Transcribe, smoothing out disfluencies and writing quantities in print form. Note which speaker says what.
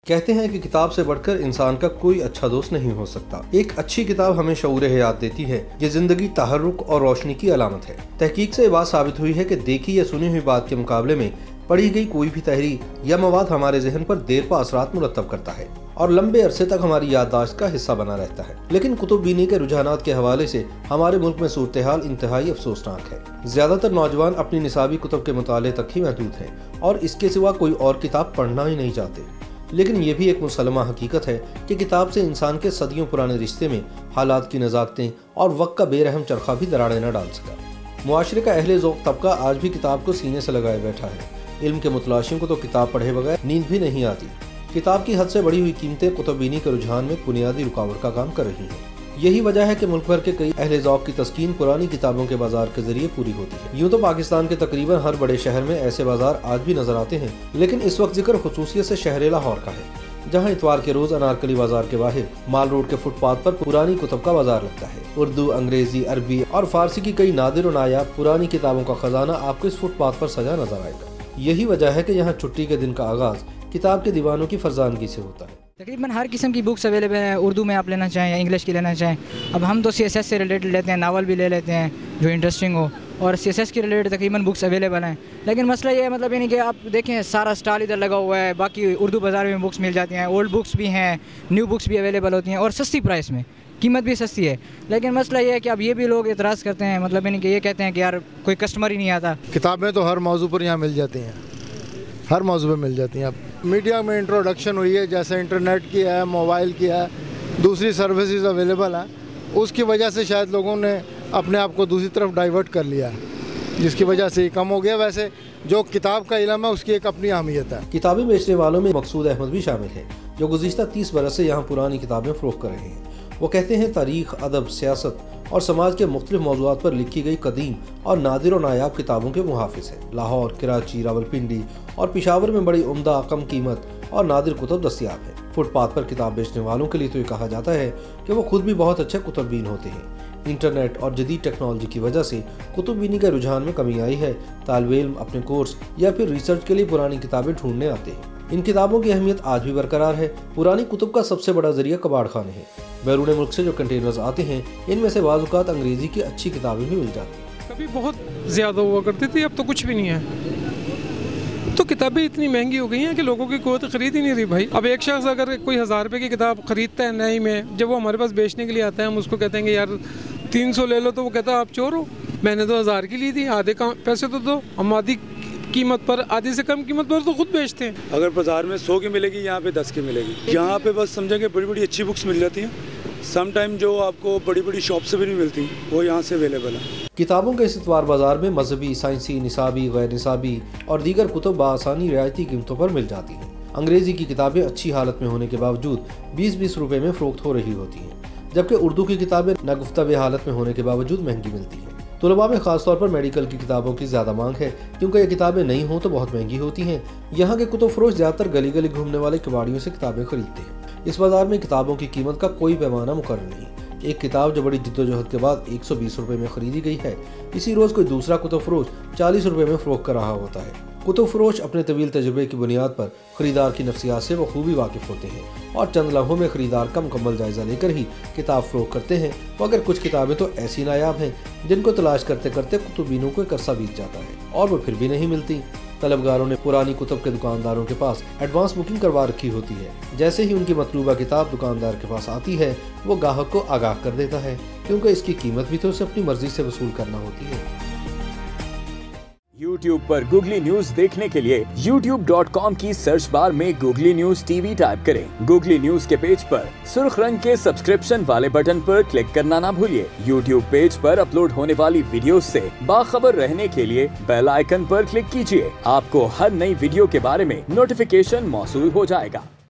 Speaker 1: कहते हैं कि किताब से बढ़कर इंसान का कोई अच्छा दोस्त नहीं हो सकता। एक अच्छी किताब हमें शऊर हयात देती है। ये जिंदगी तहर्रुक और रोशनी की अलामत है। तहकीक से ये बात साबित हुई है कि देखी या सुनी हुई बात के मुकाबले में पढ़ी गई कोई भी तहरीर या मवाद हमारे जहन पर देर पा असरात मुरतब करता है और लंबे अरसे तक हमारी याददाश्त का हिस्सा बना रहता है। लेकिन कुतुब बीनी के रुझानात के हवाले से हमारे मुल्क में सूरत हाल इंतहाई अफसोसनाक है। ज्यादातर नौजवान अपनी निसाबी कुतुब के मुताले तक ही महदूद हैं और इसके सिवा कोई और किताब पढ़ना ही नहीं चाहते। लेकिन ये भी एक मुसलमा हकीकत है कि किताब से इंसान के सदियों पुराने रिश्ते में हालात की नज़ाकतें और वक्त का बेरहम चरखा भी दरारें न डाल सका। मुआशरे का अहले ज़ौक़ तबका आज भी किताब को सीने से लगाए बैठा है। इल्म के मुतलाशियों को तो किताब पढ़े बगैर नींद भी नहीं आती। किताब की हद से बढ़ी हुई कीमतें कुतुब बीनी के रुझान में बुनियादी रुकावट का काम कर रही हैं। यही वजह है कि मुल्क भर के कई अहले ज़ौक़ की तस्कीन पुरानी किताबों के बाजार के जरिए पूरी होती है। यूँ तो पाकिस्तान के तकरीबन हर बड़े शहर में ऐसे बाजार आज भी नजर आते हैं, लेकिन इस वक्त जिक्र खुसूसियत से शहर लाहौर का है, जहाँ इतवार के रोज अनारकली बाजार के बाहर माल रोड के फुटपाथ पर पुरानी कुतुब का बाजार लगता है। उर्दू, अंग्रेजी, अरबी और फारसी की कई नादिर और नायाब पुरानी किताबों का खजाना आपको इस फुटपाथ पर सजा नजर आएगा। यही वजह है कि यहाँ छुट्टी के दिन का आगाज किताब के दीवानों की फरजानगी से होता है।
Speaker 2: तकरीबन हर किस्म की बुक्स अवेलेबल है। उर्दू में आप लेना चाहें या इंग्लिश की लेना चाहें। अब हम तो CSS से रिलेटेड लेते हैं, नावल भी ले लेते हैं जो इंटरेस्टिंग हो, और CSS की रिलेटेड तकरीबन बुक्स अवेलेबल हैं। लेकिन मसला ये है, मतलब यानी कि आप देखें सारा स्टॉल इधर लगा हुआ है। बाकी उर्दू बाज़ार में बुक्स मिल जाती हैं, ओल्ड बुक्स भी हैं, न्यू बुक्स भी अवेलेबल होती हैं और सस्ती प्राइस में, कीमत भी सस्ती है। लेकिन मसला ये है कि अब ये भी लोग एतराज़ करते हैं, मतलब यानी कि ये कहते हैं कि यार कोई कस्टमर ही नहीं आता।
Speaker 3: किताबें तो हर मौजू पर यहाँ मिल जाती हैं, हर मौजू पर मिल जाती हैं। अब मीडिया में इंट्रोडक्शन हुई है, जैसे इंटरनेट की है, मोबाइल की है, दूसरी सर्विसेज अवेलेबल हैं, उसकी वजह से शायद लोगों ने अपने आप को दूसरी तरफ डाइवर्ट कर लिया है, जिसकी वजह से ये कम हो गया। वैसे जो किताब का इल्म है उसकी एक अपनी अहमियत है।
Speaker 1: किताबें बेचने वालों में मकसूद अहमद भी शामिल है, जो गुज़िश्ता 30 बरस से यहाँ पुरानी किताबें फ़रोख्त कर रहे हैं। वो कहते हैं तारीख, अदब, सियासत और समाज के मुख्तलिफ मौज़ूआत पर लिखी गई कदीम और नादिर और नायाब किताबों के मुहाफ़िज़ हैं। लाहौर, कराची, रावलपिंडी और पेशावर में बड़ी उम्दा, कम कीमत और नादिर कुतुब दस्तियाब हैं। फुटपाथ पर किताब बेचने वालों के लिए तो ये कहा जाता है कि वो खुद भी बहुत अच्छे कुतुब बीन होते हैं। इंटरनेट और जदीद टेक्नोलॉजी की वजह से कुतुब बीनी के रुझान में कमी आई है। तालिब इल्म अपने कोर्स या फिर रिसर्च के लिए पुरानी किताबें ढूंढने आते हैं। इन किताबों की अहमियत आज भी बरकरार है। पुरानी कुतुब का सबसे बड़ा जरिया कबाड़ खाने हैं। बैरून मुल्क से जो कंटेनर्स आते हैं, इनमें से बाज़ औक़ात अंग्रेजी की अच्छी किताबें भी मिल जाती हैं।
Speaker 4: कभी बहुत ज़्यादा हुआ करती थी, अब तो कुछ भी नहीं है। तो किताबें इतनी महंगी हो गई हैं कि लोगों की कोई खरीद ही नहीं रही भाई। अब एक शख्स अगर कोई 1000 रुपये की किताब खरीदता है नई में, जब वो हमारे पास बेचने के लिए आता है, हम उसको कहते हैं कि यार 300 ले लो, तो वो कहता है आप चोर हो, मैंने तो 1000 की ली थी, आधे का पैसे तो दो। हम आधी कीमत पर, आधी से कम कीमत पर तो खुद बेचते हैं।
Speaker 5: अगर बाजार में 100 की मिलेगी, यहाँ पे 10 की मिलेगी। यहाँ पे बस समझेंगे बड़ी बड़ी अच्छी बुक्स मिल जाती हैं। सम टाइम जो आपको बड़ी बड़ी शॉप से भी नहीं मिलती, वो यहाँ से अवेलेबल है।
Speaker 1: किताबों के इस इतवार बाजार में मजहबी, साइंसी, निसाबी, गैर निसाबी और दीगर कुतुब बासानी रियायती कीमतों पर मिल जाती हैं। अंग्रेजी की किताबें अच्छी हालत में होने के बावजूद 20-20 रुपए में फ़रोख्त हो रही होती हैं, जबकि उर्दू की किताबें नागुफ्ता हालत में होने के बावजूद महंगी मिलती हैं। तुलबा में खासतौर पर मेडिकल की किताबों की ज़्यादा मांग है, क्योंकि ये किताबें नहीं हों तो बहुत महंगी होती हैं। यहाँ के कुतुब फरोश ज़्यादातर गली गली घूमने वाले कबाड़ियों से किताबें खरीदते हैं। इस बाजार में किताबों की कीमत का कोई पैमाना मुकर्रर नहीं। एक किताब जो बड़ी जिद्दोजहद के बाद 120 रुपए में खरीदी गई है, इसी रोज़ कोई दूसरा कुतुब फरोश 40 रुपए में फ़रोख्त कर रहा होता है। कुतुब फरोश अपने तवील तजुर्बे की बुनियाद पर खरीदार की नफ्सियात से बखूबी वाकिफ़ होते हैं और चंद लम्हों में खरीदार का मुकम्मल जायज़ा लेकर ही किताब फ़रोख्त करते हैं। मगर कुछ किताबें तो ऐसी नायाब हैं जिनको तलाश करते करते कुतुबीनों को एक अरसा बीत जाता है और वो फिर भी नहीं मिलती। तलबगारों ने पुरानी कुतुब के दुकानदारों के पास एडवांस बुकिंग करवा रखी होती है। जैसे ही उनकी मतलूबा किताब दुकानदार के पास आती है, वो ग्राहक को आगाह कर देता है, क्योंकि इसकी कीमत भी तो उसे अपनी मर्जी से वसूल करना होती है।
Speaker 6: YouTube पर गूगली न्यूज देखने के लिए youtube.com की सर्च बार में गूगली न्यूज TV टाइप करें। गूगली न्यूज के पेज पर सुर्ख रंग के सब्सक्रिप्शन वाले बटन पर क्लिक करना ना भूलिए। YouTube पेज पर अपलोड होने वाली वीडियोस से बाखबर रहने के लिए बेल आइकन पर क्लिक कीजिए। आपको हर नई वीडियो के बारे में नोटिफिकेशन मौसूल हो जाएगा।